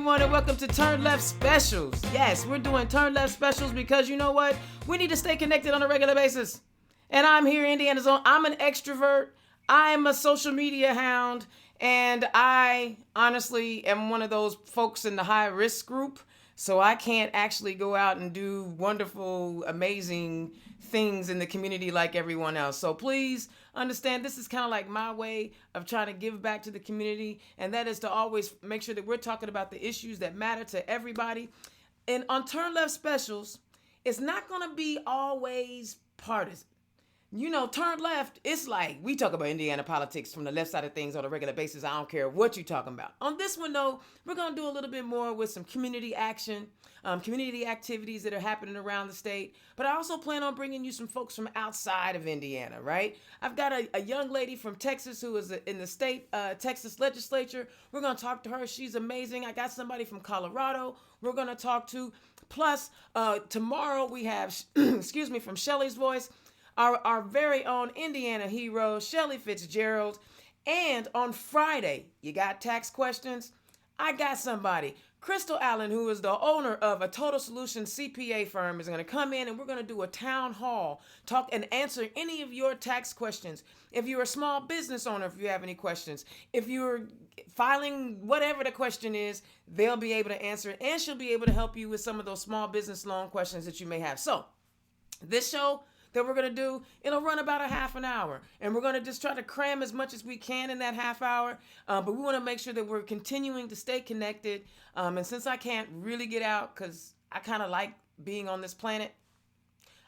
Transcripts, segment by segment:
everyone, and welcome to Turn Left Specials. Yes, we're doing Turn Left Specials because you know what? We need to stay connected on a regular basis. And I'm here, Indiana's own. I'm an extrovert. I am a social media hound. And I honestly am one of those folks in the high risk group. So I can't actually go out and do wonderful, amazing things in the community like everyone else. So please understand this is kind of like my way of trying to give back to the community. And that is to always make sure that we're talking about the issues that matter to everybody. And on Turn Left Specials, it's not going to be always partisan. You know, turn left, it's like we talk about Indiana politics from the left side of things on a regular basis. I don't care what you're talking about. On this one, though, we're going to do a little bit more with some community action, community activities that are happening around the state. But I also plan on bringing you some folks from outside of Indiana, right? I've got a young lady from Texas who is in the state Texas legislature. We're going to talk to her. She's amazing. I got somebody from Colorado we're going to talk to. Plus, tomorrow we have, excuse me, from Shelli's Voice, our very own Indiana hero, Shelli Fitzgerald. And on Friday, you got tax questions? I got somebody. Crystal Allen, who is the owner of a Total Solutions CPA firm, is going to come in and we're going to do a town hall, talk and answer any of your tax questions. If you're a small business owner, if you have any questions, if you're filing whatever the question is, they'll be able to answer it, and she'll be able to help you with some of those small business loan questions that you may have. So this show that we're going to do, it'll run about a half an hour, and we're going to just try to cram as much as we can in that half hour, but we want to make sure that we're continuing to stay connected, and since I can't really get out because I kind of like being on this planet,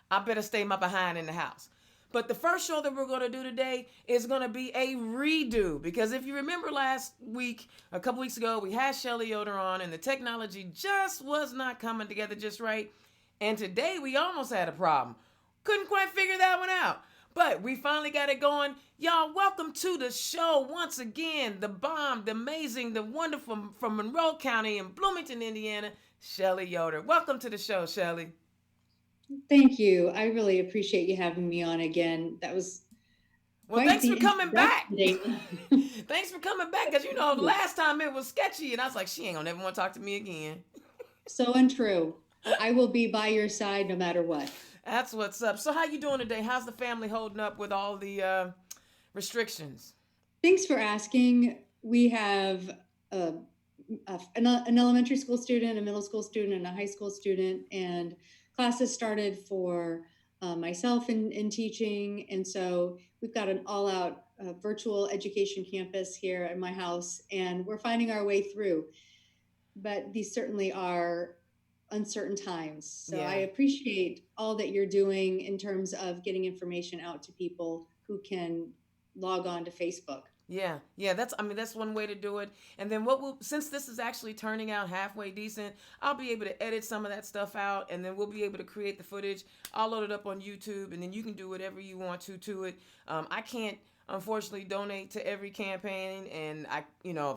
I better stay my behind in the house. But the first show that we're going to do today is going to be a redo, because if you remember last week, a couple weeks ago, we had Shelli Yoder on and the technology just was not coming together just right, and today we almost had a problem. Couldn't quite figure that one out. But we finally got it going. Y'all, welcome to the show once again. The bomb, the amazing, the wonderful from Monroe County in Bloomington, Indiana, Shelli Yoder. Welcome to the show, Shelli. Thank you. I really appreciate you having me on again. That was Well, quite thanks the for coming back. introduction. Thanks for coming back, because, you know, the last time it was sketchy, and I was like, she ain't going to never want to talk to me again. So untrue. I will be by your side no matter what. That's what's up. So how you doing today? How's the family holding up with all the restrictions? Thanks for asking. We have an elementary school student, a middle school student, and a high school student, and classes started for myself in teaching. And so we've got an all-out virtual education campus here at my house, and we're finding our way through. But these certainly are uncertain times. So Yeah. I appreciate all that you're doing in terms of getting information out to people who can log on to Facebook. Yeah, that's one way to do it. And then since this is actually turning out halfway decent, I'll be able to edit some of that stuff out, and then we'll be able to create the footage. I'll load it up on YouTube, and then you can do whatever you want to it. I can't, unfortunately, donate to every campaign, and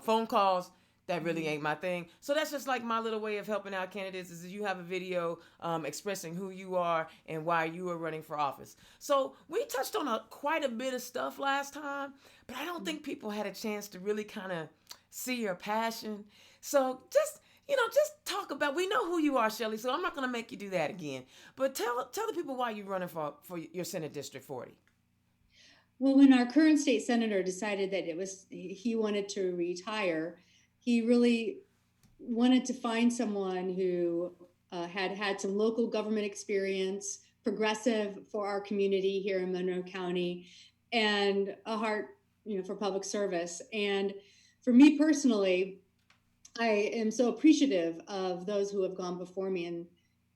phone calls, that really ain't my thing. So that's just like my little way of helping out candidates, is you have a video expressing who you are and why you are running for office. So we touched on quite a bit of stuff last time, but I don't think people had a chance to really kind of see your passion. So just talk about, we know who you are, Shelli, so I'm not going to make you do that again. But tell the people why you're running for your Senate District 40. Well, when our current state senator decided that he wanted to retire, he really wanted to find someone who had some local government experience, progressive for our community here in Monroe County, and a heart, for public service. And for me personally, I am so appreciative of those who have gone before me. And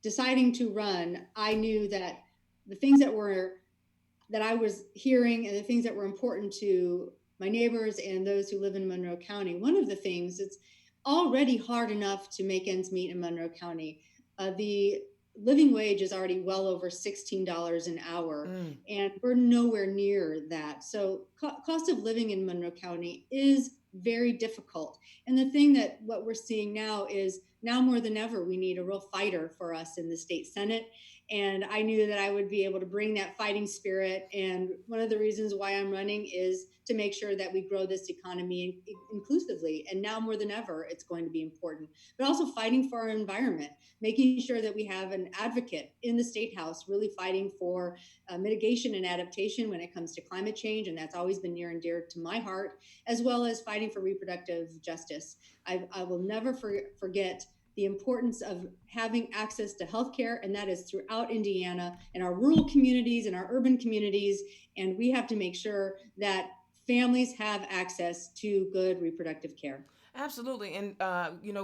deciding to run, I knew that the things that I was hearing and the things that were important to my neighbors and those who live in Monroe County. One of the things, it's already hard enough to make ends meet in Monroe County. The living wage is already well over $16 an hour, and we're nowhere near that. So cost of living in Monroe County is very difficult. And the thing that what we're seeing now is now more than ever, we need a real fighter for us in the state Senate. And I knew that I would be able to bring that fighting spirit. And one of the reasons why I'm running is to make sure that we grow this economy inclusively. And now more than ever, it's going to be important. But also fighting for our environment, making sure that we have an advocate in the state house really fighting for mitigation and adaptation when it comes to climate change. And that's always been near and dear to my heart, as well as fighting for reproductive justice. I will never forget the importance of having access to healthcare, and that is throughout Indiana, in our rural communities and our urban communities. And we have to make sure that families have access to good reproductive care. Absolutely. And,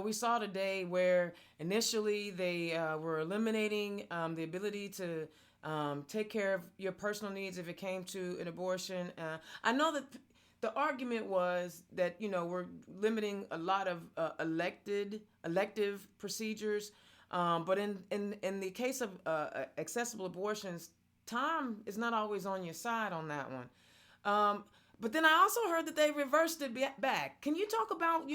we saw today where initially they were eliminating the ability to take care of your personal needs if it came to an abortion. I know that the argument was that, we're limiting a lot of elective procedures. But in the case of accessible abortions, time is not always on your side on that one. But then I also heard that they reversed it back. Can you talk about,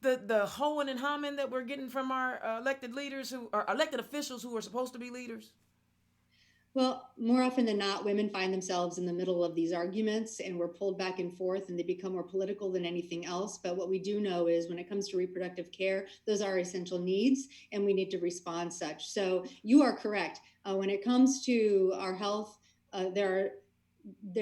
the hoeing and humming that we're getting from our elected leaders who are elected officials who are supposed to be leaders? Well, more often than not, women find themselves in the middle of these arguments and we're pulled back and forth and they become more political than anything else. But what we do know is when it comes to reproductive care, those are essential needs and we need to respond such. So you are correct. When it comes to our health, there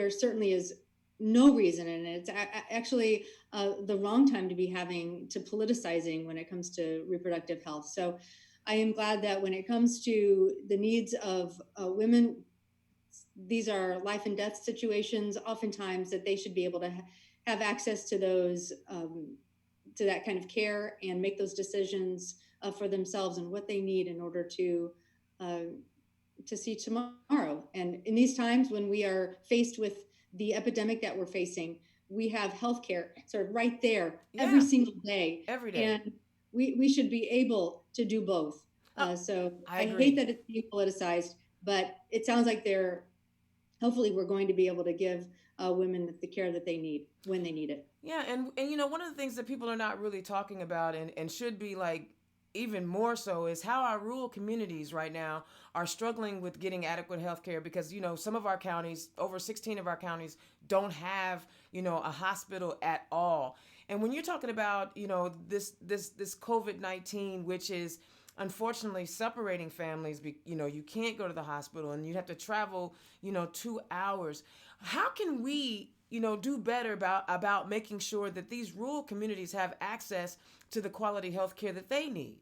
certainly is no reason, and it's actually the wrong time to be having to politicizing when it comes to reproductive health. So I am glad that when it comes to the needs of women, these are life and death situations, oftentimes that they should be able to have access to those, to that kind of care and make those decisions for themselves and what they need in order to see tomorrow. And in these times when we are faced with the epidemic that we're facing, we have healthcare sort of right there every Yeah, single day. every day. And we should be able to do both. Oh, So I I hate agree. that it's being politicized, but it sounds like hopefully we're going to be able to give women the care that they need when they need it. Yeah, and one of the things that people are not really talking about and should be like even more so is how our rural communities right now are struggling with getting adequate health care because some of our counties, over 16 of our counties, don't have a hospital at all. And when you're talking about this COVID-19, which is unfortunately separating families, you can't go to the hospital and you have to travel 2 hours. How can we do better about making sure that these rural communities have access to the quality health care that they need?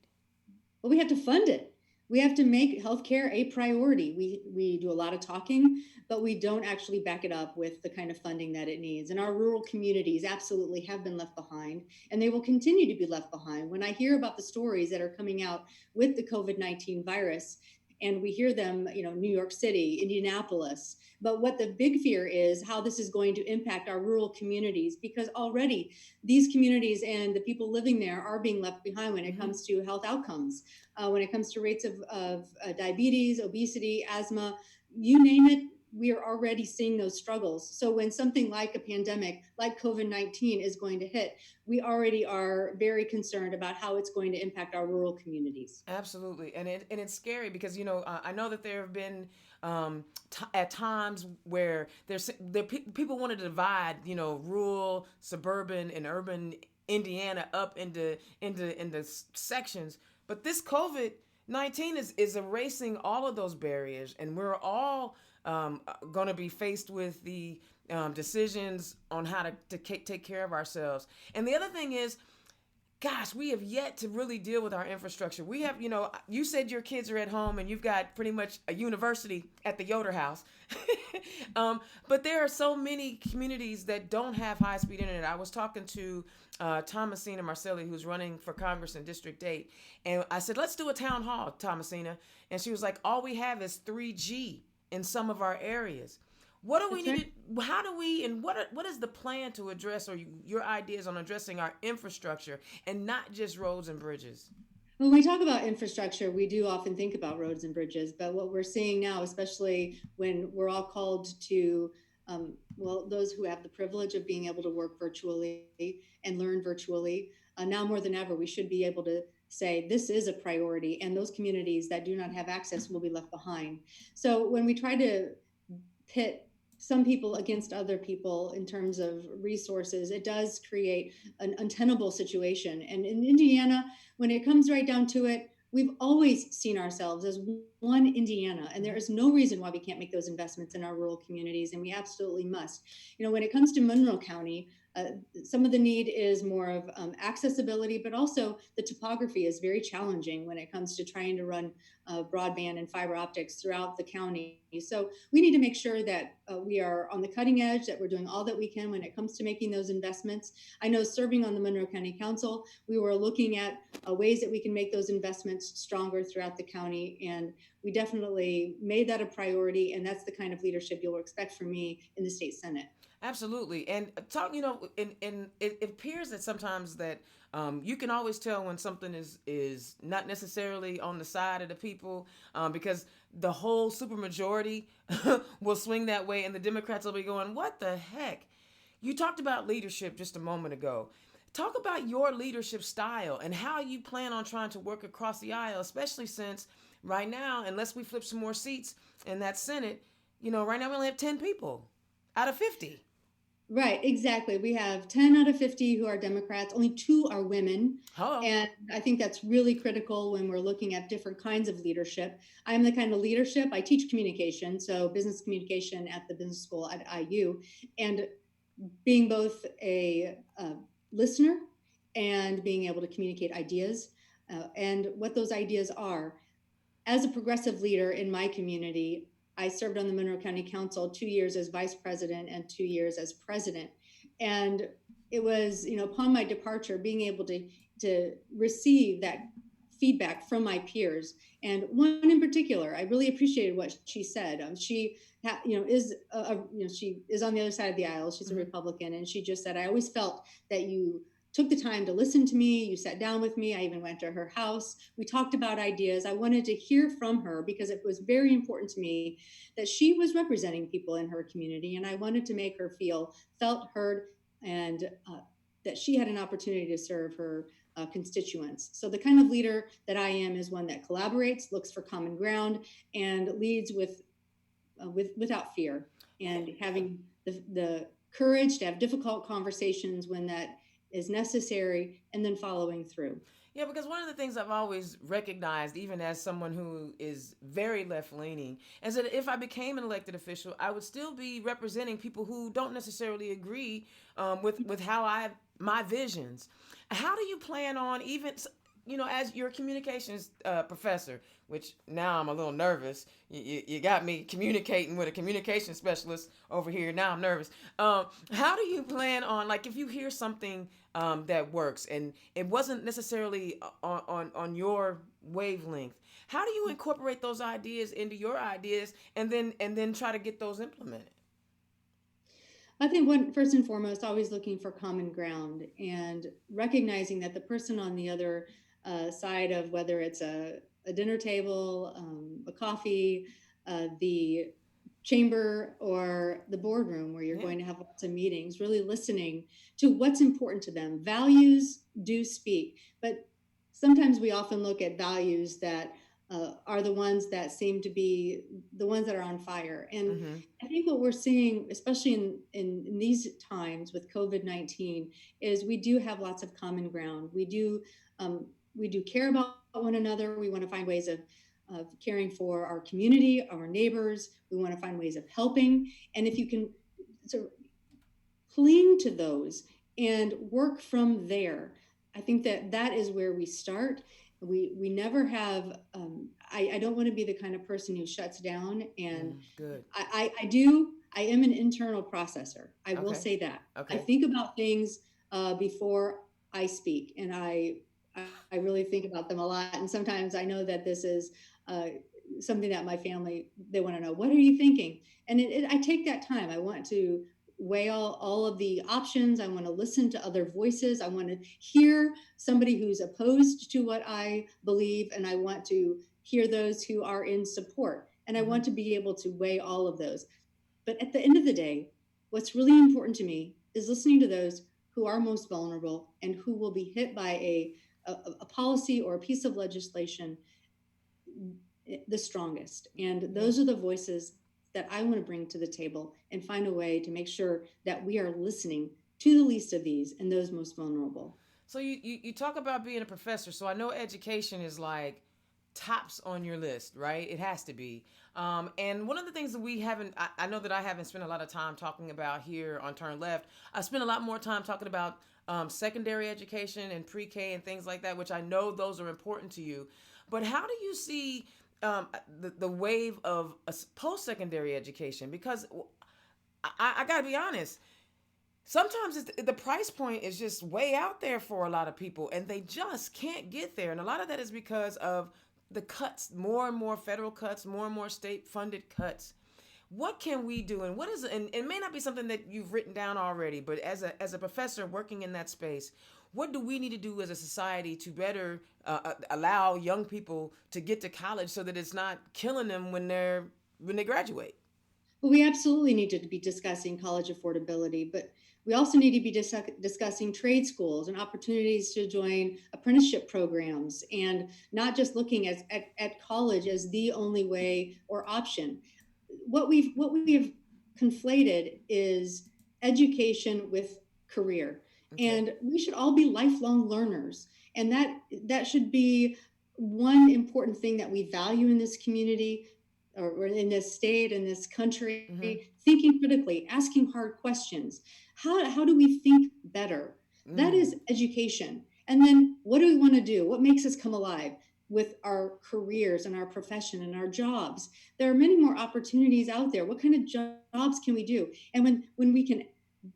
But we have to fund it. We have to make healthcare a priority. We do a lot of talking, but we don't actually back it up with the kind of funding that it needs. And our rural communities absolutely have been left behind, and they will continue to be left behind. When I hear about the stories that are coming out with the COVID-19 virus, and we hear them, New York City, Indianapolis. But what the big fear is how this is going to impact our rural communities, because already these communities and the people living there are being left behind when it Mm-hmm. comes to health outcomes, when it comes to rates of diabetes, obesity, asthma, you name it. We are already seeing those struggles. So when something like a pandemic like COVID-19 is going to hit, we already are very concerned about how it's going to impact our rural communities. Absolutely, and it's scary because I know that there have been at times where people want to divide rural, suburban, and urban Indiana up into sections, but this COVID-19 is erasing all of those barriers, and we're all going to be faced with the decisions on how to take care of ourselves. And the other thing is, gosh, we have yet to really deal with our infrastructure. We have, you said your kids are at home and you've got pretty much a university at the Yoder house. But there are so many communities that don't have high speed internet. I was talking to Thomasina Marcelli, who's running for Congress in District 8. And I said, let's do a town hall, Thomasina. And she was like, all we have is 3G in some of our areas. What do we That's need right. to, how do we, and what is the plan to address, or your ideas on addressing our infrastructure and not just roads and bridges? When we talk about infrastructure, we do often think about roads and bridges, but what we're seeing now, especially when we're all called to well, those who have the privilege of being able to work virtually and learn virtually. Now more than ever, we should be able to say this is a priority, and those communities that do not have access will be left behind. So when we try to pit some people against other people in terms of resources, it does create an untenable situation. And in Indiana, when it comes right down to it, we've always seen ourselves as one Indiana, and there is no reason why we can't make those investments in our rural communities, and we absolutely must. When it comes to Monroe County, uh, some of the need is more of accessibility, but also the topography is very challenging when it comes to trying to run broadband and fiber optics throughout the county. So we need to make sure that we are on the cutting edge, that we're doing all that we can when it comes to making those investments. I know serving on the Monroe County Council, we were looking at ways that we can make those investments stronger throughout the county. And we definitely made that a priority. And that's the kind of leadership you'll expect from me in the state Senate. Absolutely, and talk. And it appears that sometimes that you can always tell when something is not necessarily on the side of the people, because the whole supermajority will swing that way, and the Democrats will be going, "What the heck?" You talked about leadership just a moment ago. Talk about your leadership style and how you plan on trying to work across the aisle, especially since right now, unless we flip some more seats in that Senate, right now we only have 10 people out of 50. Right, exactly. We have 10 out of 50 who are Democrats, only two are women. Hello. And I think that's really critical when we're looking at different kinds of leadership. I'm the kind of leadership, I teach communication, so business communication at the business school at IU. And being both a listener and being able to communicate ideas and what those ideas are. As a progressive leader in my community, I served on the Monroe County Council 2 years as vice president and 2 years as president. And it was, upon my departure, being able to receive that feedback from my peers. And one in particular, I really appreciated what she said. She, she is on the other side of the aisle. She's a Republican, and she just said, "I always felt that you took the time to listen to me. You sat down with me. I even went to her house. We talked about ideas. I wanted to hear from her because it was very important to me that she was representing people in her community. And I wanted to make her feel felt, heard, and that she had an opportunity to serve her constituents. So the kind of leader that I am is one that collaborates, looks for common ground, and leads without fear, and having the courage to have difficult conversations when that is necessary, and then following through. Yeah, because one of the things I've always recognized, even as someone who is very left leaning, is that if I became an elected official, I would still be representing people who don't necessarily agree with how my visions. How do you plan on even as your communications professor, which now I'm a little nervous. You got me communicating with a communication specialist over here. Now I'm nervous. How do you plan on, like, if you hear something that works and it wasn't necessarily on your wavelength, how do you incorporate those ideas into your ideas and then try to get those implemented? I think first and foremost, always looking for common ground and recognizing that the person on the other side of whether it's a dinner table, a coffee, the chamber, or the boardroom where you're Yeah. going to have lots of meetings, really listening to what's important to them. Values do speak, but sometimes we often look at values that are the ones that seem to be the ones that are on fire. And Mm-hmm. I think what we're seeing, especially in these times with COVID-19, is we do have lots of common ground. We do care about one another. We want to find ways of caring for our community, our neighbors. We want to find ways of helping. And if you can sort of cling to those and work from there, I think that is where we start. We never have. I don't want to be the kind of person who shuts down. And Good. I do. I am an internal processor. I will Okay. say that. I Okay. think about things before I speak, and I really think about them a lot. And sometimes I know that this is something that my family, they want to know, what are you thinking? And I take that time. I want to weigh all of the options. I want to listen to other voices. I want to hear somebody who's opposed to what I believe, and I want to hear those who are in support. And I Mm-hmm. want to be able to weigh all of those. But at the end of the day, what's really important to me is listening to those who are most vulnerable and who will be hit by a policy or a piece of legislation the strongest. And those are the voices that I want to bring to the table and find a way to make sure that we are listening to the least of these and those most vulnerable. So you talk about being a professor. So I know education is like tops on your list, right? It has to be. And one of the things that we haven't, I know that I haven't spent a lot of time talking about here on Turn Left. I spent a lot more time talking about secondary education and pre-K and things like that, which I know those are important to you. But how do you see the wave of post-secondary education? Because I got to be honest, sometimes the price point is just way out there for a lot of people and they just can't get there, and a lot of that is because of the cuts, more and more federal cuts, more and more state funded cuts. What can we do, and what is, and it may not be something that you've written down already, but as a professor working in that space, what do we need to do as a society to better allow young people to get to college so that it's not killing them when they graduate? Well, we absolutely need to be discussing college affordability, but we also need to be discussing trade schools and opportunities to join apprenticeship programs and not just looking at college as the only way or option. What we have conflated is education with career, Okay. and we should all be lifelong learners, and that should be one important thing that we value in this community, or in this state, in this country. Mm-hmm. Thinking critically, asking hard questions. How do we think better? That Mm. is education. And then what do we want to do? What makes us come alive with our careers and our profession and our jobs? There are many more opportunities out there. What kind of jobs can we do? And when we can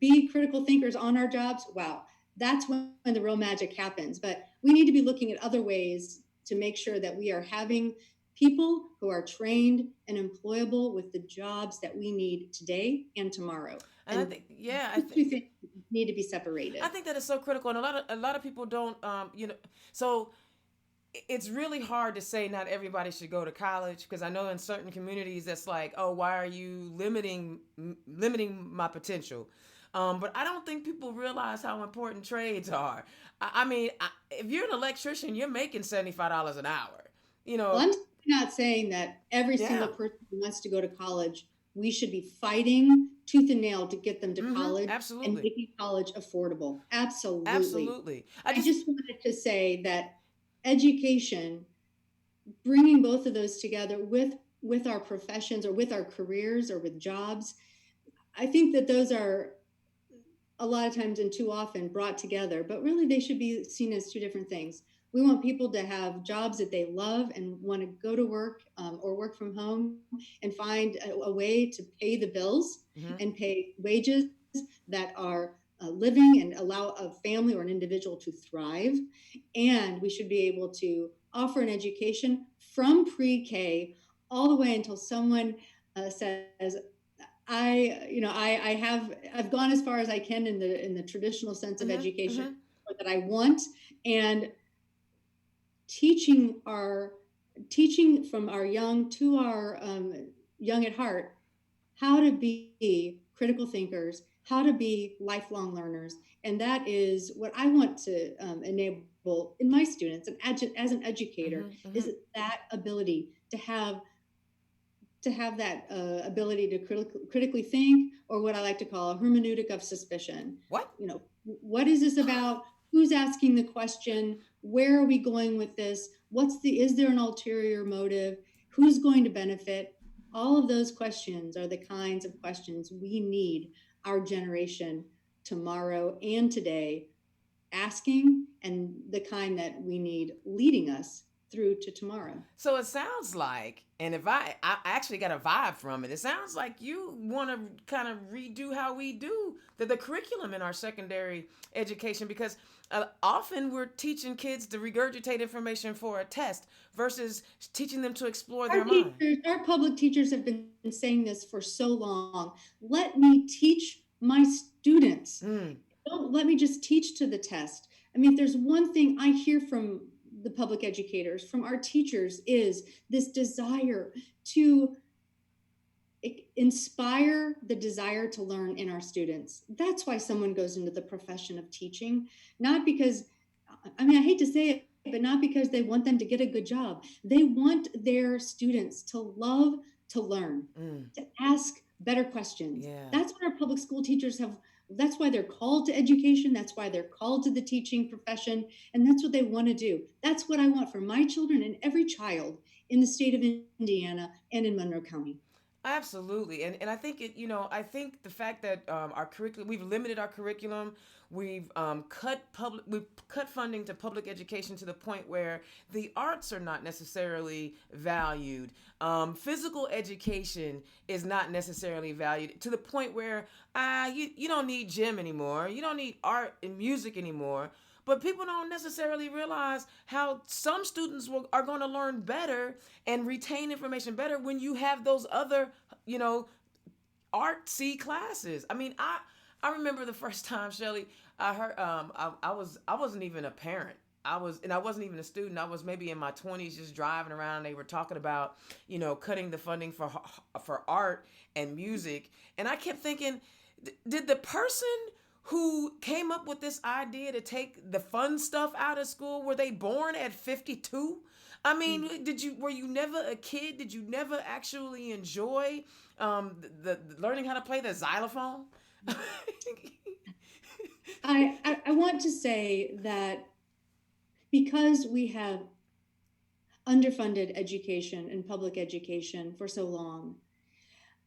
be critical thinkers on our jobs, wow, that's when the real magic happens. But we need to be looking at other ways to make sure that we are having people who are trained and employable with the jobs that we need today and tomorrow. And I And think, yeah, those two things need to be I separated. think that is so critical, and a lot of people don't, So it's really hard to say not everybody should go to college, because I know in certain communities that's like, oh, why are you limiting my potential? But I don't think people realize how important trades are. If you're an electrician, you're making $75 an hour. You Well, know, I'm not saying that every single yeah. person who wants to go to college, we should be fighting tooth and nail to get them to Mm-hmm. college and Absolutely. making college affordable. Absolutely. Absolutely. I just wanted to say that education, bringing both of those together with our professions or with our careers or with jobs, I think that those are a lot of times and too often brought together, but really they should be seen as two different things. We want people to have jobs that they love and want to go to work, or work from home and find a way to pay the bills Mm-hmm. and pay wages that are living and allow a family or an individual to thrive. And we should be able to offer an education from pre-K all the way until someone says, I've gone as far as I can in the traditional sense of Mm-hmm. education Mm-hmm. that I want, and teaching our teaching from our young to our young at heart how to be critical thinkers, how to be lifelong learners, and that is what I want to enable in my students. And as an educator, Mm-hmm. Mm-hmm. is that ability to have that ability to critically think, or what I like to call a hermeneutic of suspicion. What? What is this about? Who's asking the question? Where are we going with this? Is there an ulterior motive? Who's going to benefit? All of those questions are the kinds of questions we need our generation tomorrow and today asking, and the kind that we need leading us through to tomorrow. So it sounds like, and if I actually got a vibe from it, it sounds like you want to kind of redo how we do the curriculum in our secondary education, because often we're teaching kids to regurgitate information for a test versus teaching them to explore their mind. Our public teachers have been saying this for so long. Let me teach my students. Mm. Don't let me just teach to the test. I mean, if there's one thing I hear from the public educators, from our teachers, is this desire to inspire the desire to learn in our students. That's why someone goes into the profession of teaching, not because, I mean, I hate to say it, but not because they want them to get a good job. They want their students to love to learn, Mm, to ask better questions. yeah. That's what our public school teachers have. That's why they're called to education. That's why they're called to the teaching profession. And that's what they want to do. That's what I want for my children and every child in the state of Indiana and in Monroe County. Absolutely, and I think I think the fact that our curriculum, we've limited our curriculum, we've cut funding to public education to the point where the arts are not necessarily valued. Physical education is not necessarily valued to the point where you don't need gym anymore, you don't need art and music anymore. But people don't necessarily realize how some students are going to learn better and retain information better when you have those other, you know, artsy classes. I mean, I remember the first time, Shelly, I heard I wasn't even a parent. I wasn't even a student. I was maybe in my 20s just driving around, and they were talking about, cutting the funding for art and music. And I kept thinking, did the person who came up with this idea to take the fun stuff out of school, were they born at 52? I mean, were you never a kid? Did you never actually enjoy the learning how to play the xylophone? I want to say that because we have underfunded education and public education for so long,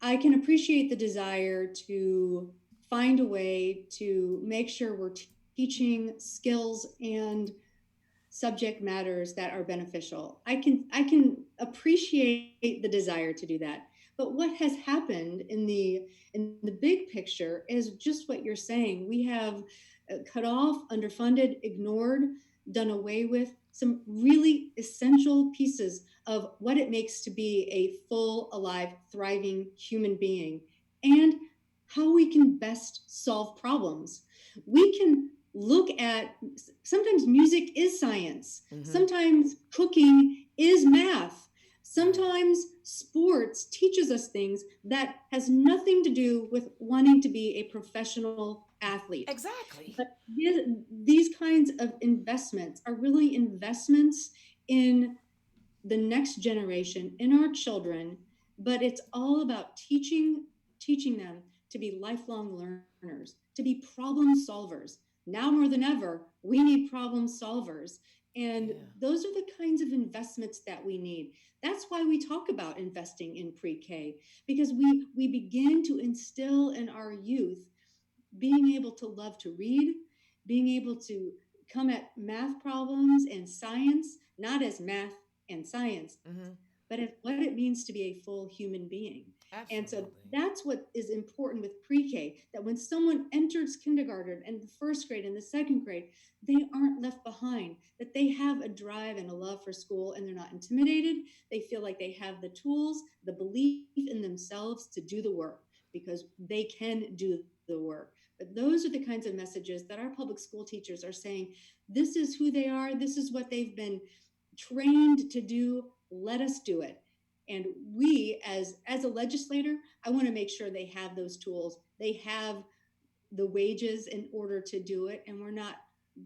I can appreciate the desire to find a way to make sure we're teaching skills and subject matters that are beneficial. I can appreciate the desire to do that. But what has happened in the big picture is just what you're saying. We have cut off, underfunded, ignored, done away with some really essential pieces of what it makes to be a full, alive, thriving human being and how we can best solve problems. We can look at, sometimes music is science, Mm-hmm. sometimes cooking is math, sometimes sports teaches us things that has nothing to do with wanting to be a professional athlete. Exactly. But these kinds of investments are really investments in the next generation, in our children, but it's all about teaching them to be lifelong learners, to be problem solvers. Now more than ever, we need problem solvers. And Yeah. those are the kinds of investments that we need. That's why we talk about investing in pre-K, because we begin to instill in our youth being able to love to read, being able to come at math problems and science, not as math and science, Mm-hmm. but as what it means to be a full human being. And so Absolutely. that's what is important with pre K, that when someone enters kindergarten and the first grade and the second grade, they aren't left behind, that they have a drive and a love for school and they're not intimidated. They feel like they have the tools, the belief in themselves to do the work because they can do the work. But those are the kinds of messages that our public school teachers are saying, this is who they are, this is what they've been trained to do, let us do it. And we as a legislator, I want to make sure they have those tools, they have the wages in order to do it, and we're not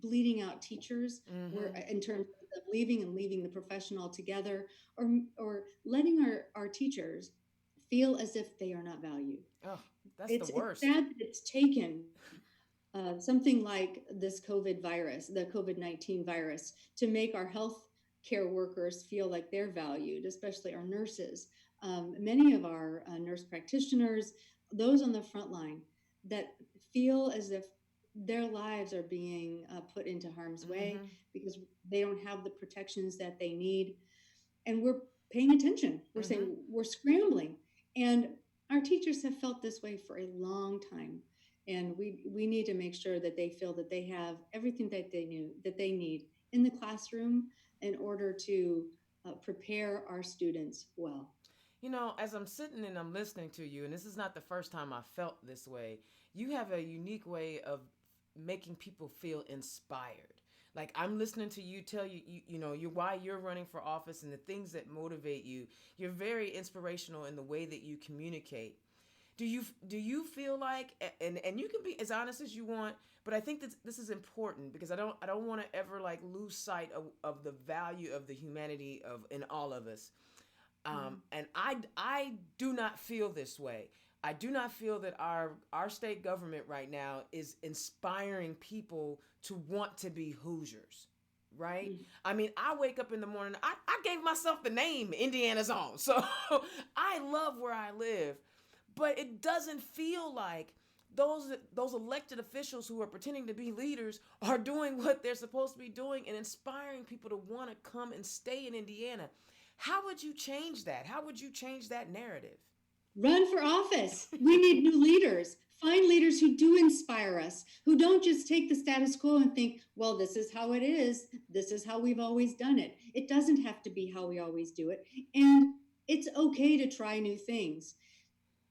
bleeding out teachers. We're Mm-hmm. in terms of leaving the profession altogether, or letting our teachers feel as if they are not valued. Oh, that's the It's worst. sad that it's taken something like this COVID virus, the COVID-19 virus, to make our health care workers feel like they're valued, especially our nurses. Many of our nurse practitioners, those on the front line, that feel as if their lives are being put into harm's way Mm-hmm. because they don't have the protections that they need. And we're paying attention. We're Mm-hmm. saying we're scrambling. And our teachers have felt this way for a long time. And we need to make sure that they feel that they have everything that they need in the classroom in order to prepare our students well. As I'm sitting and I'm listening to you, and this is not the first time I felt this way, you have a unique way of making people feel inspired. Like I'm listening to you tell you know, you why you're running for office and the things that motivate you. You're very inspirational in the way that you communicate. Do you feel like, and you can be as honest as you want, but I think that this is important because I don't want to ever like lose sight of the value of the humanity of in all of us. And I do not feel this way. I do not feel that our state government right now is inspiring people to want to be Hoosiers, right? I mean, I wake up in the morning. I gave myself the name Indiana's Own, so I love where I live, but it doesn't feel like those elected officials who are pretending to be leaders are doing what they're supposed to be doing and inspiring people to want to come and stay in Indiana. How would you change that? How would you change that narrative? Run for office. We need new leaders. Find leaders who do inspire us, who don't just take the status quo and think, well, this is how it is. This is how we've always done it. It doesn't have to be how we always do it. And it's okay to try new things.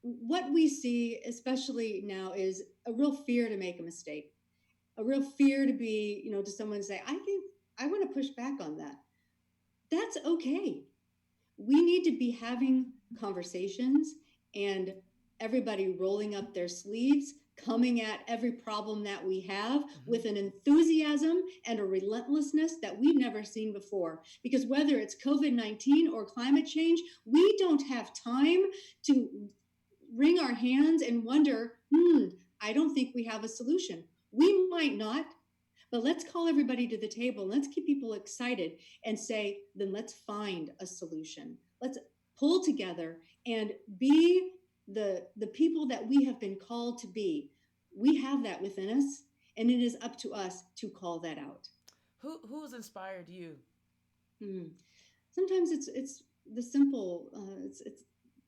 What we see, especially now, is a real fear to make a mistake, a real fear to be, to someone say, I think I want to push back on that. That's okay. We need to be having conversations and everybody rolling up their sleeves, coming at every problem that we have with an enthusiasm and a relentlessness that we've never seen before. Because whether it's COVID-19 or climate change, we don't have time to wring our hands and wonder, I don't think we have a solution. We might not, but let's call everybody to the table. Let's keep people excited and say, then let's find a solution. Let's pull together and be the people that we have been called to be. We have that within us, and it is up to us to call that out. Who's inspired you? Sometimes it's the simple. It's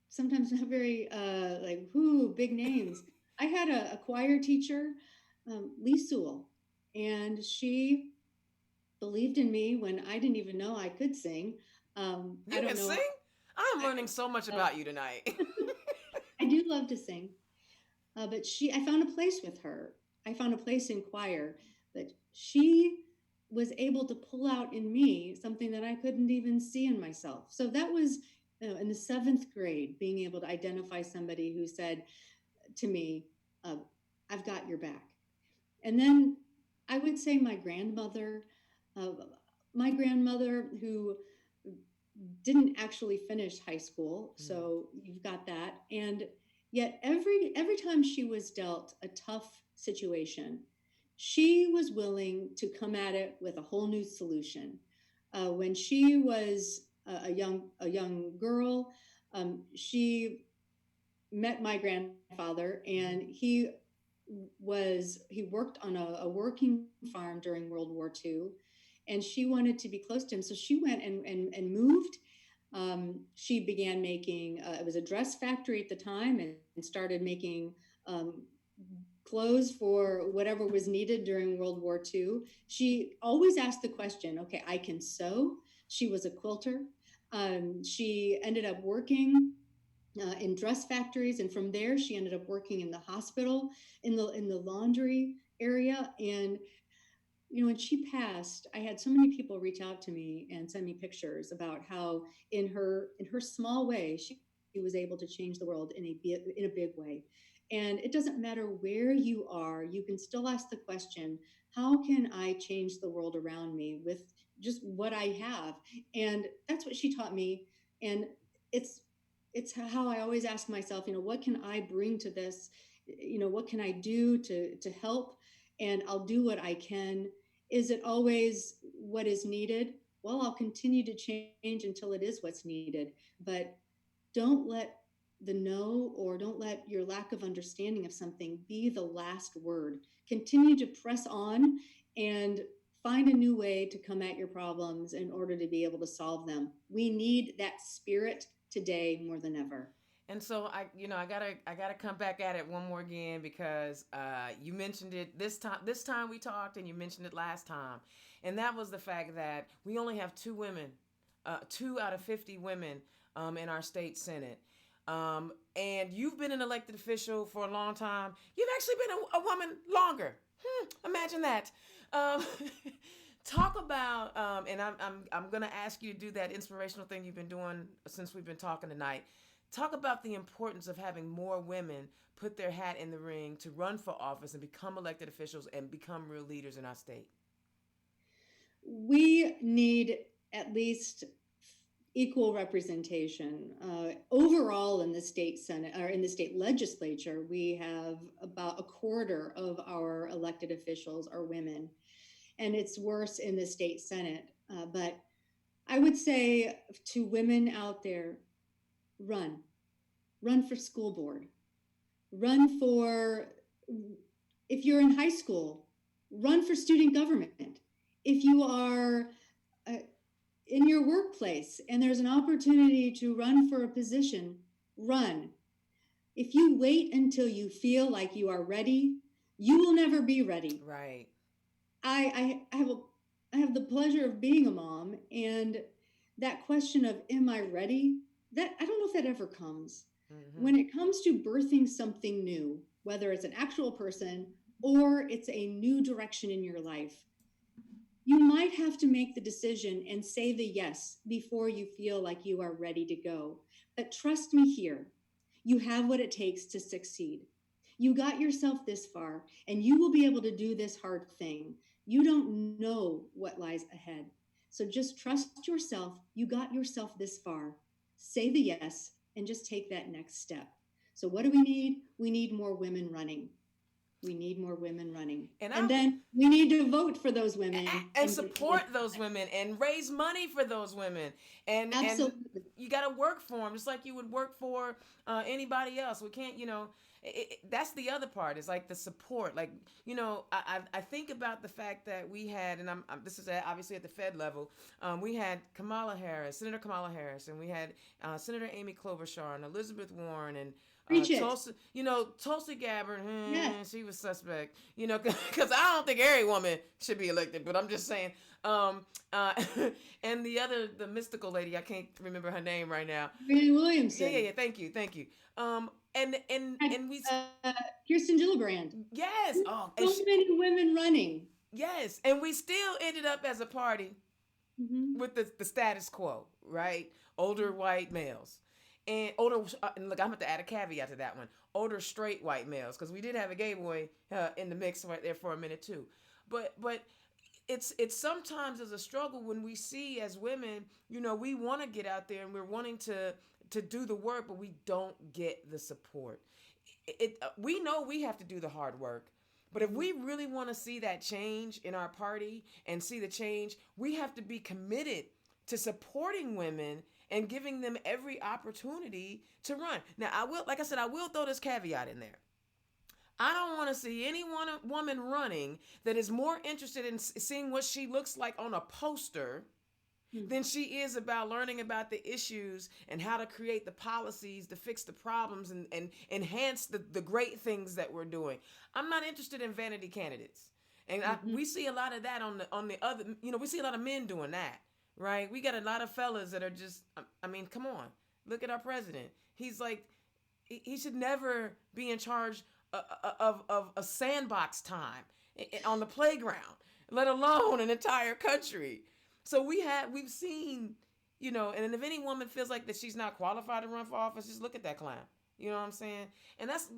sometimes not very like big names. I had a choir teacher, Lee Sewell, and she believed in me when I didn't even know I could sing. You I don't can know. sing? I'm learning so much about you tonight. I do love to sing, but I found a place with her. I found a place in choir that she was able to pull out in me something that I couldn't even see in myself. So that was in the 7th grade, being able to identify somebody who said to me, I've got your back. And then I would say my grandmother, who didn't actually finish high school. So you've got that. And yet every time she was dealt a tough situation, she was willing to come at it with a whole new solution. When she was a young girl, she met my grandfather, and he worked on a working farm during World War II, and she wanted to be close to him. So she went and moved. She began making, it was a dress factory at the time, and started making clothes for whatever was needed during World War II. She always asked the question, okay, I can sew. She was a quilter. She ended up working in dress factories, and from there she ended up working in the hospital, in the laundry area. And when she passed, I had so many people reach out to me and send me pictures about how in her small way she was able to change the world in a big way. And it doesn't matter where you are, you can still ask the question, how can I change the world around me with just what I have? And that's what she taught me. And it's how I always ask myself, what can I bring to this? What can I do to help? And I'll do what I can. Is it always what is needed? Well, I'll continue to change until it is what's needed. But don't let don't let your lack of understanding of something be the last word. Continue to press on and find a new way to come at your problems in order to be able to solve them. We need that spirit today more than ever. And so I gotta come back at it one more again because you mentioned it this time we talked, and you mentioned it last time, and that was the fact that we only have 2 women, 2 out of 50 women in our state senate. And you've been an elected official for a long time. You've actually been a woman longer. Imagine that. Talk about, and I'm gonna ask you to do that inspirational thing you've been doing since we've been talking tonight. Talk about the importance of having more women put their hat in the ring to run for office and become elected officials and become real leaders in our state. We need at least equal representation. Overall, in the state Senate or in the state legislature, we have about a quarter of our elected officials are women, and it's worse in the state Senate. But I would say to women out there, run, run for school board, run for, if you're in high school, run for student government. If you are uh, in your workplace and there's an opportunity to run for a position, run. If you wait until you feel like you are ready, you will never be ready. Right. I have the pleasure of being a mom, and that question of am I ready? That I don't know if that ever comes. Mm-hmm. When it comes to birthing something new, whether it's an actual person or it's a new direction in your life, you might have to make the decision and say the yes before you feel like you are ready to go. But trust me here, you have what it takes to succeed. You got yourself this far, and you will be able to do this hard thing. You don't know what lies ahead. So just trust yourself. You got yourself this far. Say the yes and just take that next step. So, what do we need? We need more women running. We need more women running. And then we need to vote for those women. And support those women and raise money for those women. And you got to work for them just like you would work for anybody else. We can't, that's the other part is like the support. Like, I think about the fact that we had, and this is obviously at the Fed level, we had Senator Kamala Harris, and we had Senator Amy Klobuchar and Elizabeth Warren and Tulsi Gabbard, she was suspect, because I don't think every woman should be elected, but I'm just saying. And the mystical lady, I can't remember her name right now. Marianne Williamson. Yeah. Thank you. And we Kirsten Gillibrand. Yes. So many women running. Yes, and we still ended up as a party with the status quo, right? Older white males. And look, I'm going to have to add a caveat to that one. Older straight white males, because we did have a gay boy in the mix right there for a minute too. But it's sometimes as a struggle when we see as women, we want to get out there and we're wanting to do the work, but we don't get the support. We know we have to do the hard work. But if we really want to see that change in our party and see the change, we have to be committed to supporting women and giving them every opportunity to run. Now, I will throw this caveat in there. I don't want to see any woman running that is more interested in seeing what she looks like on a poster than she is about learning about the issues and how to create the policies to fix the problems and enhance the great things that we're doing. I'm not interested in vanity candidates. And we see a lot of that on the other, we see a lot of men doing that. Right? We got a lot of fellas that are just, come on. Look at our president. He's like, he should never be in charge of a sandbox time on the playground, let alone an entire country. So we've seen, and if any woman feels like that she's not qualified to run for office, just look at that clown. You know what I'm saying? And that's,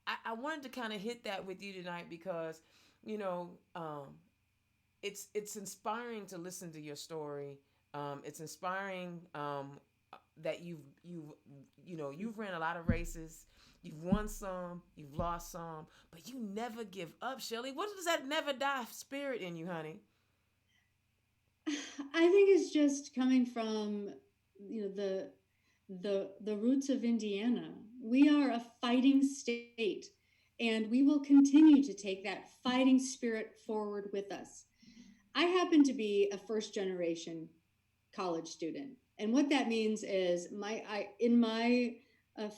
I wanted to kind of hit that with you tonight because, it's inspiring to listen to your story. It's inspiring that you've ran a lot of races. You've won some, you've lost some, but you never give up, Shelli. What does that never die spirit in you, honey? I think it's just coming from the roots of Indiana. We are a fighting state, and we will continue to take that fighting spirit forward with us. I happen to be a first generation college student. And what that means is in my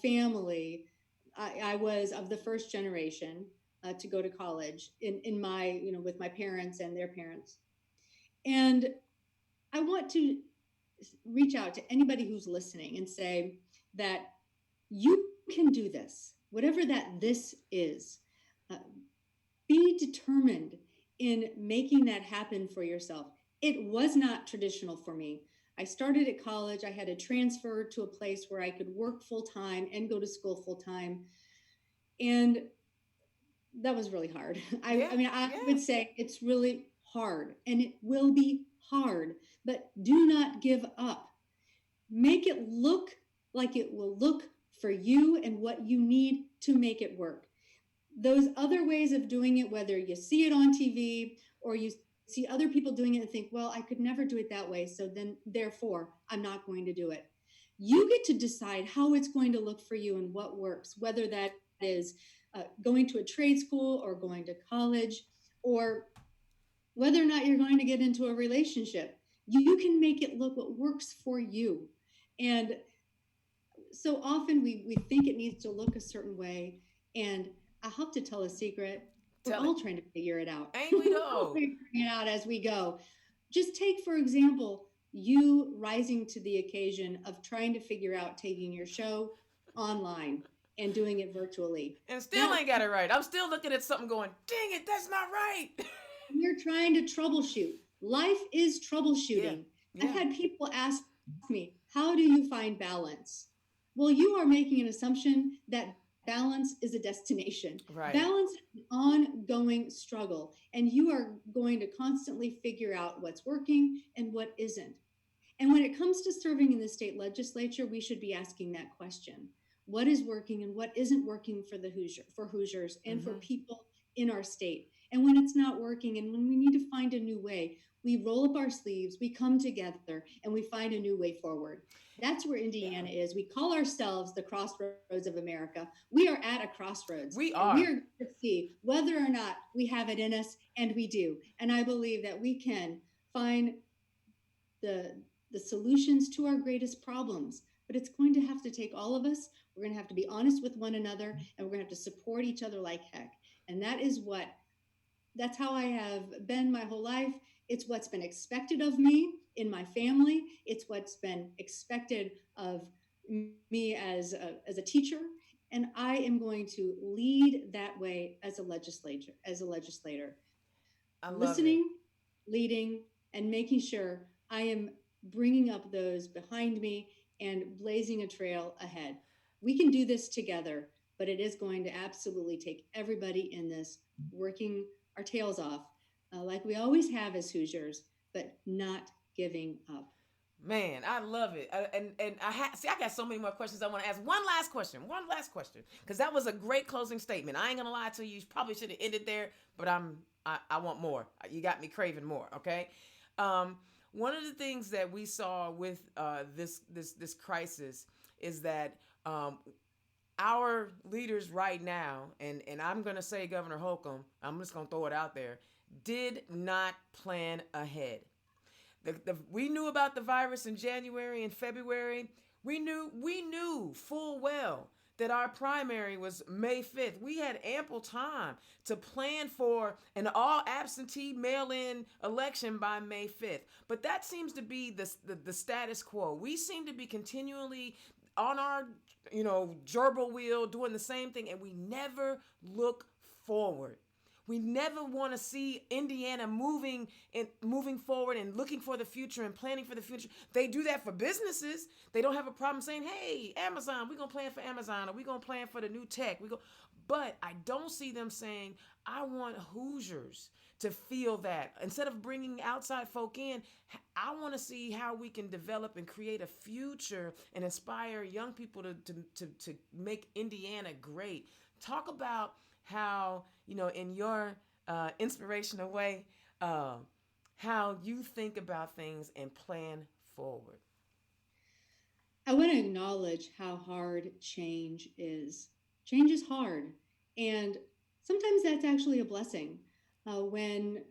family, I was of the first generation to go to college in my, with my parents and their parents. And I want to reach out to anybody who's listening and say that you can do this, whatever that this is. Be determined in making that happen for yourself. It was not traditional for me. I started at college. I had to transfer to a place where I could work full time and go to school full time. And that was really hard. Yeah, I mean, I yeah. would say it's really hard and it will be hard, but do not give up. Make it look like it will look for you and what you need to make it work. Those other ways of doing it, whether you see it on TV or you see other people doing it and think, well, I could never do it that way. So then, therefore, I'm not going to do it. You get to decide how it's going to look for you and what works, whether that is going to a trade school or going to college, or whether or not you're going to get into a relationship. You can make it look what works for you. And so often we think it needs to look a certain way. And I hope to tell a secret. We're Tell it. all trying to figure it out. Ain't we We're all though? figuring it out as we go. Just take, for example, you rising to the occasion of trying to figure out taking your show online and doing it virtually. And still That ain't got it right. I'm still looking at something going, dang it, that's not right. you're trying to troubleshoot. Life is Yeah, troubleshooting. I've yeah. had people ask me, how do you find balance? Well, you are making an assumption that balance is a destination. Right. Balance is an ongoing struggle, and you are going to constantly figure out what's working and what isn't. And when it comes to serving in the state legislature, we should be asking that question. What is working and what isn't working for Hoosiers and for Mm-hmm. people in our state? And when it's not working and when we need to find a new way, we roll up our sleeves, we come together, and we find a new way forward. That's where Yeah. Indiana is. We call ourselves the crossroads of America. We are at a crossroads, We and we are. are going to see whether or not we have it in us, and we do. And I believe that we can find the the solutions to our greatest problems. But it's going to have to take all of us. We're going to have to be honest with one another, and we're going to have to support each other like heck. And that's how I have been my whole life. It's what's been expected of me in my family. It's what's been expected of me as a teacher. And I am going to lead that way as a legislator, I love it. listening, leading, and making sure I am bringing up those behind me and blazing a trail ahead. We can do this together, but it is going to absolutely take everybody in this working our tails off, like we always have as Hoosiers, but not giving up. Man, I love it. And see, I got so many more questions I want to ask. One last question, because that was a great closing statement. I ain't gonna lie to you. You probably should have ended there, but I want more. You got me craving more. Okay. One of the things that we saw with this crisis is that our leaders right now, and I'm gonna say Governor Holcomb, I'm just gonna throw it out there, did not plan ahead. We knew about the virus in January and February. We knew full well that our primary was May 5th. We had ample time to plan for an all absentee mail-in election by May 5th. But that seems to be the status quo. We seem to be continually on our gerbil wheel doing the same thing, and we never look forward. We never want to see Indiana moving forward and looking for the future and planning for the future. They do that for businesses. They don't have a problem saying, "Hey, Amazon, we're gonna plan for Amazon, or we're gonna plan for the new tech." But I don't see them saying, "I want Hoosiers to feel that." Instead of bringing outside folk in, I want to see how we can develop and create a future and inspire young people to make Indiana great. Talk about how, in your inspirational way, how you think about things and plan forward. I want to acknowledge how hard change is. Change is hard. And sometimes that's actually a blessing. When,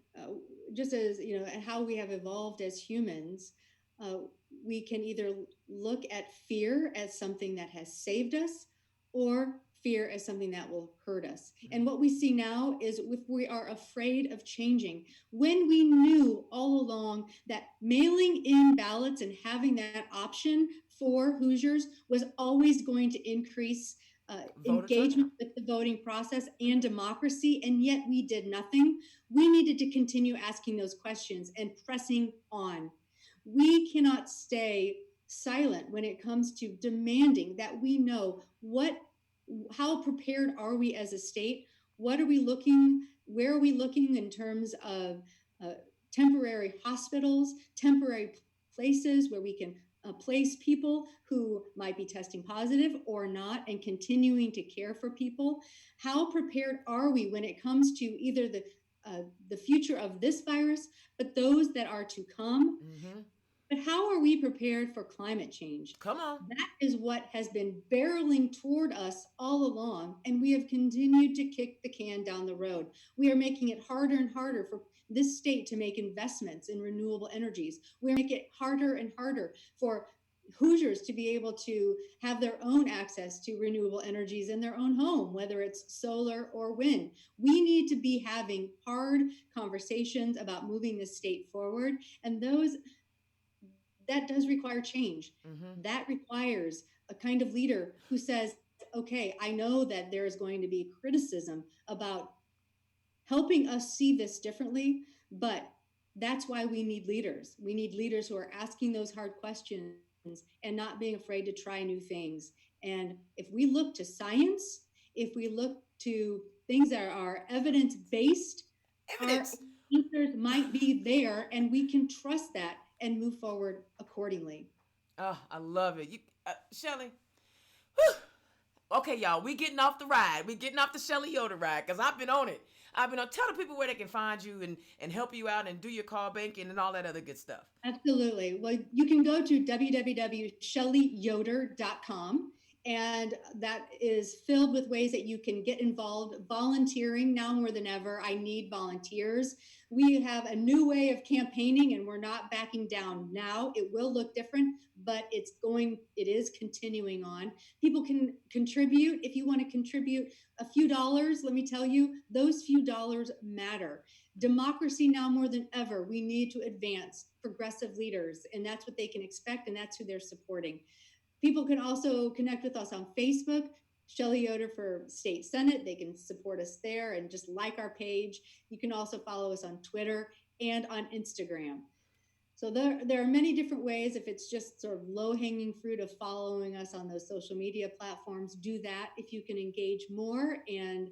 just as, how we have evolved as humans, uh, we can either look at fear as something that has saved us or fear as something that will hurt us. And what we see now is if we are afraid of changing, when we knew all along that mailing in ballots and having that option for Hoosiers was always going to increase Voter engagement turnout. with the voting process and democracy, and yet we did nothing. We needed to continue asking those questions and pressing on. We cannot stay silent when it comes to demanding that we know how prepared are we as a state? What are we looking? Where are we looking in terms of uh, temporary hospitals, temporary places where we can place people who might be testing positive or not, and continuing to care for people? How prepared are we when it comes to either the future of this virus, but those that are to come? Mm-hmm. But how are we prepared for climate change? Come on. That is what has been barreling toward us all along, and we have continued to kick the can down the road. We are making it harder and harder for this state to make investments in renewable energies. We make it harder and harder for Hoosiers to be able to have their own access to renewable energies in their own home, whether it's solar or wind. We need to be having hard conversations about moving the state forward, and that does require change. Mm-hmm. That requires a kind of leader who says, okay, I know that there is going to be criticism about helping us see this differently, but that's why we need leaders. We need leaders who are asking those hard questions and not being afraid to try new things. And if we look to science, if we look to things that are evidence based, our Evidence. answers might be there, and we can trust that and move forward accordingly. Oh, I love it. Shelli. Whew. Okay, y'all, we getting off the ride. We getting off the Shelli Yoder ride because I've been on it. I've been on. Tell the people where they can find you and help you out and do your call banking and all that other good stuff. Absolutely. Well, you can go to www.shelliyoder.com, and that is filled with ways that you can get involved. Volunteering now more than ever. I need volunteers. We have a new way of campaigning, and we're not backing down now. It will look different, but it is continuing on. People can contribute. If you want to contribute a few dollars, let me tell you, those few dollars matter. Democracy now more than ever, we need to advance progressive leaders, and that's what they can expect, and that's who they're supporting. People can also connect with us on Facebook, Shelli Yoder for State Senate. They can support us there and just like our page. You can also follow us on Twitter and on Instagram. So there are many different ways. If it's just sort of low-hanging fruit of following us on those social media platforms, do that. If you can engage more and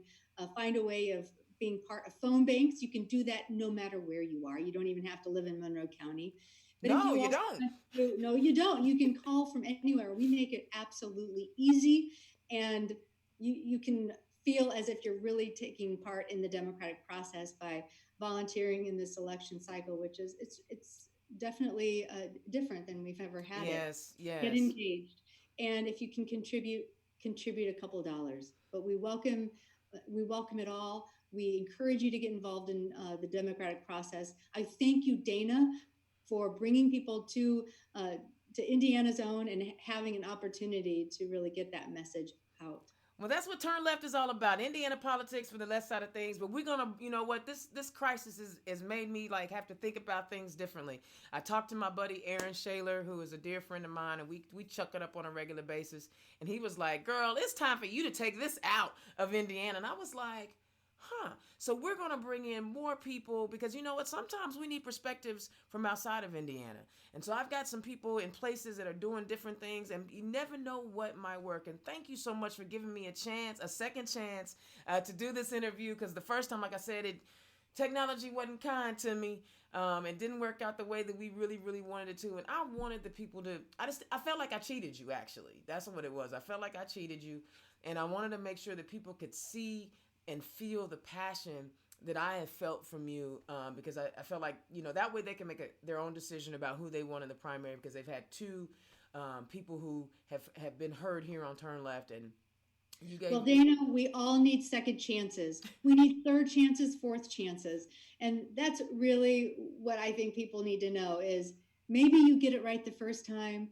find a way of being part of phone banks, you can do that no matter where you are. You don't even have to live in Monroe County. But if No, you you also don't. no, you don't. You can call from anywhere. We make it absolutely easy, and you can feel as if you're really taking part in the democratic process by volunteering in this election cycle, which is it's definitely different than we've ever had it. Yes, Get yes. engaged, and if you can contribute a couple dollars. But we welcome it all. We encourage you to get involved in the democratic process. I thank you, Dana, for bringing people to Indiana's Own and having an opportunity to really get that message out. Well, that's what Turn Left is all about. Indiana politics for the left side of things. But we're gonna, you know what, this crisis has made me like have to think about things differently. I talked to my buddy Aaron Shaler, who is a dear friend of mine, and we chuck it up on a regular basis. And he was like, "Girl, it's time for you to take this out of Indiana." And I was like, huh. So we're going to bring in more people because you know what? Sometimes we need perspectives from outside of Indiana. And so I've got some people in places that are doing different things and you never know what might work. And thank you so much for giving me a second chance to do this interview because the first time, like I said, technology wasn't kind to me. It didn't work out the way that we really, really wanted it to. And I wanted the people to, I felt like I cheated you actually. That's what it was. I felt like I cheated you. And I wanted to make sure that people could see and feel the passion that I have felt from you because I felt like, you know, that way they can make their own decision about who they want in the primary because they've had two people who have been heard here on Turn Left. And you gave... Well, Dana, we all need second chances. We need third chances, fourth chances. And that's really what I think people need to know is maybe you get it right the first time,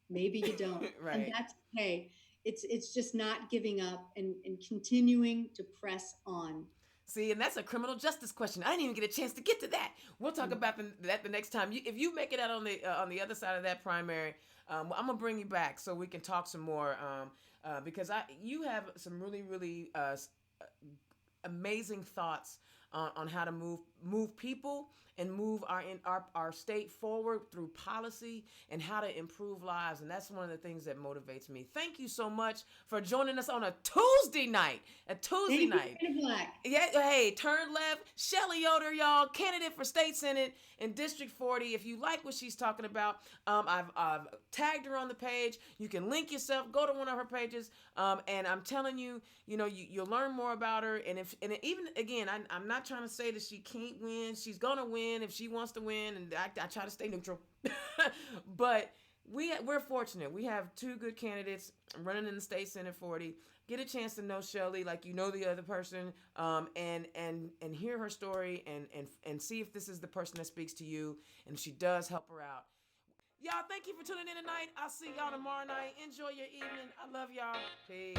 maybe you don't. Right. And that's okay. It's just not giving up and continuing to press on. See, and that's a criminal justice question. I didn't even get a chance to get to that. We'll talk about that the next time. If you make it out on the other side of that primary, I'm gonna bring you back so we can talk some more. because you have some really amazing thoughts on how to move people and move our state forward through policy and how to improve lives. And that's one of the things that motivates me. Thank you so much for joining us on a Tuesday night. Black. Yeah, hey, turn left. Shelli Yoder, y'all, candidate for state senate in District 40. If you like what she's talking about, I've tagged her on the page. You can link yourself, go to one of her pages, and I'm telling you, you'll learn more about her. And even again, I'm not trying to say that she can't win. She's gonna win if she wants to win, and I try to stay neutral. But we're fortunate. We have two good candidates running in the state senate 40. Get a chance to know Shelli like you know the other person, and hear her story and see if this is the person that speaks to you, and if she does, help her out. Y'all, thank you for tuning in tonight. I'll see y'all tomorrow night. Enjoy your evening. I love y'all. Peace.